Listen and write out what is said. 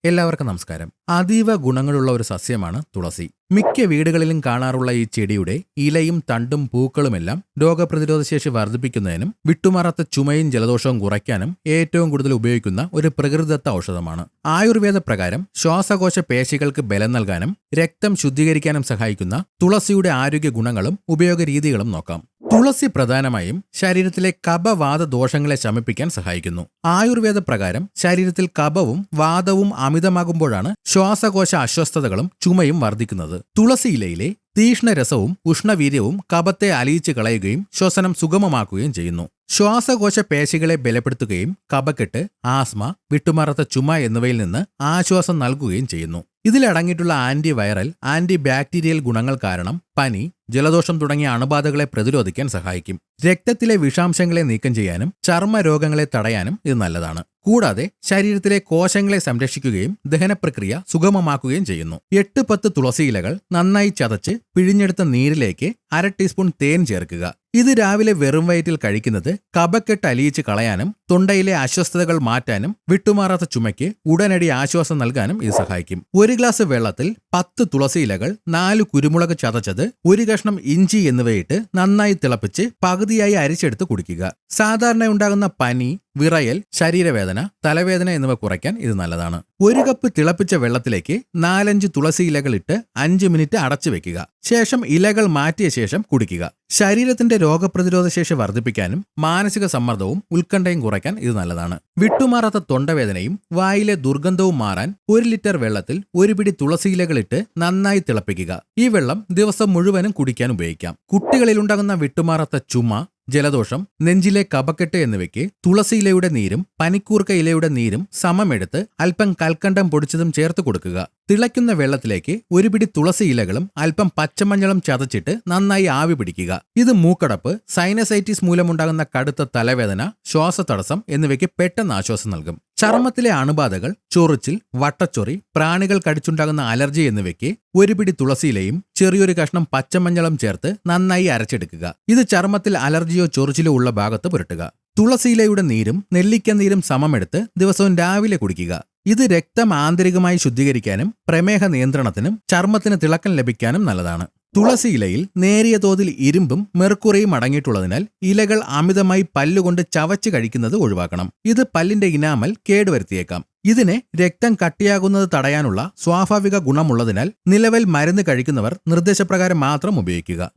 എല്ലാവർക്കും നമസ്കാരം. അതീവ ഗുണങ്ങളുള്ള ഒരു സസ്യമാണ് തുളസി. മിക്ക വീടുകളിലും കാണാറുള്ള ഈ ചെടിയുടെ ഇലയും തണ്ടും പൂക്കളുമെല്ലാം രോഗപ്രതിരോധ ശേഷി വർദ്ധിപ്പിക്കുന്നതിനും വിട്ടുമാറാത്ത ചുമയും ജലദോഷവും കുറയ്ക്കാനും ഏറ്റവും കൂടുതൽ ഉപയോഗിക്കുന്ന ഒരു പ്രകൃതിദത്ത ഔഷധമാണ്. ആയുർവേദ പ്രകാരം ശ്വാസകോശ പേശികൾക്ക് ബലം നൽകാനും രക്തം ശുദ്ധീകരിക്കാനും സഹായിക്കുന്ന തുളസിയുടെ ആരോഗ്യ ഗുണങ്ങളും ഉപയോഗ രീതികളും നോക്കാം. തുളസി പ്രധാനമായും ശരീരത്തിലെ കഫവാത ദോഷങ്ങളെ ശമിപ്പിക്കാൻ സഹായിക്കുന്നു. ആയുർവേദ പ്രകാരം ശരീരത്തിൽ കഫവും വാതവും അമിതമാകുമ്പോഴാണ് ശ്വാസകോശ അസ്വസ്ഥതകളും ചുമയും വർദ്ധിക്കുന്നത്. തുളസിയിലയിലെ തീക്ഷ്ണരസവും ഉഷ്ണവീര്യവും കഫത്തെ അലിയിച്ച് കളയുകയും ശ്വസനം സുഗമമാക്കുകയും ചെയ്യുന്നു. ശ്വാസകോശ പേശികളെ ബലപ്പെടുത്തുകയും കഫക്കെട്ട്, ആസ്മ, വിട്ടുമാറാത്ത ചുമ എന്നിവയിൽ നിന്ന് ആശ്വാസം നൽകുകയും ചെയ്യുന്നു. ഇതിലടങ്ങിയിട്ടുള്ള ആന്റി വൈറൽ, ആന്റി ബാക്ടീരിയൽ ഗുണങ്ങൾ കാരണം പനി, ജലദോഷം തുടങ്ങിയ അണുബാധകളെ പ്രതിരോധിക്കാൻ സഹായിക്കും. രക്തത്തിലെ വിഷാംശങ്ങളെ നീക്കം ചെയ്യാനും ചർമ്മ രോഗങ്ങളെ തടയാനും ഇത് നല്ലതാണ്. കൂടാതെ ശരീരത്തിലെ കോശങ്ങളെ സംരക്ഷിക്കുകയും ദഹനപ്രക്രിയ സുഗമമാക്കുകയും ചെയ്യുന്നു. 8-10 തുളസിയിലകൾ നന്നായി ചതച്ച് പിഴിഞ്ഞെടുത്ത നീരിലേക്ക് 1/2 ടീസ്പൂൺ തേൻ ചേർക്കുക. ഇത് രാവിലെ വെറും വയറ്റിൽ കഴിക്കുന്നത് കഫക്കെട്ട് അലിയിച്ച് കളയാനും തൊണ്ടയിലെ അസ്വസ്ഥതകൾ മാറ്റാനും വിട്ടുമാറാത്ത ചുമയ്ക്ക് ഉടനടി ആശ്വാസം നൽകാനും ഇത് സഹായിക്കും. 1 ഗ്ലാസ് വെള്ളത്തിൽ 10 തുളസിയിലകൾ, 4 കുരുമുളക് ചതച്ചത്, 1 കഷ്ണം ഇഞ്ചി എന്നിവയിട്ട് നന്നായി തിളപ്പിച്ച് പകുതിയായി അരിച്ചെടുത്ത് കുടിക്കുക. സാധാരണ ഉണ്ടാകുന്ന പനി, വിറയൽ, ശരീരവേദന, തലവേദന എന്നിവ കുറയ്ക്കാൻ ഇത് നല്ലതാണ്. 1 കപ്പ് തിളപ്പിച്ച വെള്ളത്തിലേക്ക് 4-5 തുളസി ഇലകൾ ഇട്ട് 5 മിനിറ്റ് അടച്ചു വെക്കുക. ശേഷം ഇലകൾ മാറ്റിയ ശേഷം കുടിക്കുക. ശരീരത്തിന്റെ രോഗപ്രതിരോധ ശേഷി വർദ്ധിപ്പിക്കാനും മാനസിക സമ്മർദ്ദവും ഉത്കണ്ഠയും കുറയ്ക്കാൻ ഇത് നല്ലതാണ്. വിട്ടുമാറാത്ത തൊണ്ടവേദനയും വായിലെ ദുർഗന്ധവും മാറാൻ 1 ലിറ്റർ വെള്ളത്തിൽ 1 പിടി തുളസിയിലകൾ ഇട്ട് നന്നായി തിളപ്പിക്കുക. ഈ വെള്ളം ദിവസം മുഴുവനും കുടിക്കാൻ ഉപയോഗിക്കാം. കുട്ടികളിലുണ്ടാകുന്ന വിട്ടുമാറാത്ത ചുമ, ജലദോഷം, നെഞ്ചിലെ കഫക്കെട്ട് എന്നിവയ്ക്ക് തുളസിയിലയുടെ നീരും പനിക്കൂർക്ക ഇലയുടെ നീരും സമമെടുത്ത് അല്പം കൽക്കണ്ടം പൊടിച്ചതും ചേർത്ത് കൊടുക്കുക. തിളയ്ക്കുന്ന വെള്ളത്തിലേക്ക് 1 പിടി തുളസി ഇലകളും അല്പം പച്ചമഞ്ഞളും ചതച്ചിട്ട് നന്നായി ആവി പിടിക്കുക. ഇത് മൂക്കടപ്പ്, സൈനസൈറ്റിസ് മൂലമുണ്ടാകുന്ന കടുത്ത തലവേദന, ശ്വാസതടസ്സം എന്നിവയ്ക്ക് പെട്ടെന്ന് ആശ്വാസം നൽകും. ചർമ്മത്തിലെ അണുബാധകൾ, ചൊറിച്ചിൽ, വട്ടച്ചൊറി, പ്രാണികൾ കടിച്ചുണ്ടാകുന്ന അലർജി എന്നിവയ്ക്ക് 1 പിടി തുളസിയിലയും ചെറിയൊരു കഷ്ണം പച്ചമഞ്ഞളും ചേർത്ത് നന്നായി അരച്ചെടുക്കുക. ഇത് ചർമ്മത്തിൽ അലർജിയോ ചൊറിച്ചിലോ ഉള്ള ഭാഗത്ത് പുരട്ടുക. തുളസിയിലയുടെ നീരും നെല്ലിക്ക നീരും സമമെടുത്ത് ദിവസവും രാവിലെ കുടിക്കുക. ഇത് രക്തം ആന്തരികമായി ശുദ്ധീകരിക്കാനും പ്രമേഹ നിയന്ത്രണത്തിനും ചർമ്മത്തിന് തിളക്കം ലഭിക്കാനും നല്ലതാണ്. തുളസിയിലയിൽ നേരിയ തോതിൽ ഇരുമ്പും മെർക്കുറിയും അടങ്ങിയിട്ടുള്ളതിനാൽ ഇലകൾ അമിതമായി പല്ലുകൊണ്ട് ചവച്ച് കഴിക്കുന്നത് ഒഴിവാക്കണം. ഇത് പല്ലിന്റെ ഇനാമൽ കേടുവരുത്തിയേക്കാം. ഇതിനെ രക്തം കട്ടിയാകുന്നത് തടയാനുള്ള സ്വാഭാവിക ഗുണമുള്ളതിനാൽ നിലവിൽ മരുന്ന് കഴിക്കുന്നവർ നിർദ്ദേശപ്രകാരം മാത്രം ഉപയോഗിക്കുക.